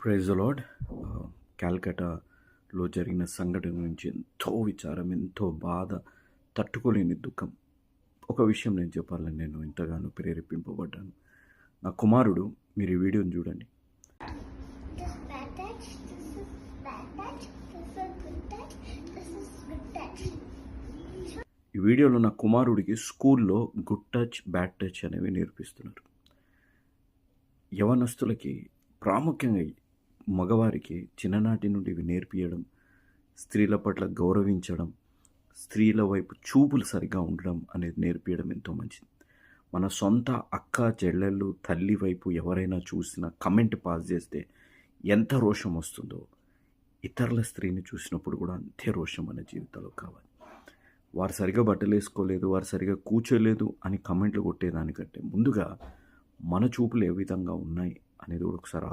Praise the lord. క్యాల్కటాలో జరిగిన సంఘటన గురించి ఎంతో విచారం, ఎంతో బాధ, తట్టుకోలేని దుఃఖం. ఒక విషయం నేను చెప్పాలని నేను ఎంతగానో ప్రేరేపింపబడ్డాను. నా కుమారుడు, మీరు ఈ వీడియోని చూడండి. ఈ వీడియోలో నా కుమారుడికి స్కూల్లో గుడ్ టచ్, బ్యాడ్ టచ్ అనేవి నేర్పిస్తున్నారు. యవనస్తులకి, ప్రాముఖ్యంగా మగవారికి చిన్ననాటి నుండి ఇవి నేర్పియడం, స్త్రీల పట్ల గౌరవించడం, స్త్రీల వైపు చూపులు సరిగ్గా ఉండడం అనేది నేర్పియడం ఎంతో మంచిది. మన సొంత అక్క, చెల్లెళ్ళు, తల్లి వైపు ఎవరైనా చూసినా కమెంట్ పాస్ చేస్తే ఎంత రోషం వస్తుందో, ఇతరుల స్త్రీని చూసినప్పుడు కూడా అంతే రోషం మన జీవితంలో కావాలి. వారు సరిగా బట్టలు వేసుకోలేదు, వారు సరిగా కూర్చోలేదు అని కమెంట్లు కొట్టేదానికంటే ముందుగా మన చూపులు ఏ విధంగా ఉన్నాయి అనేది కూడా ఒకసారి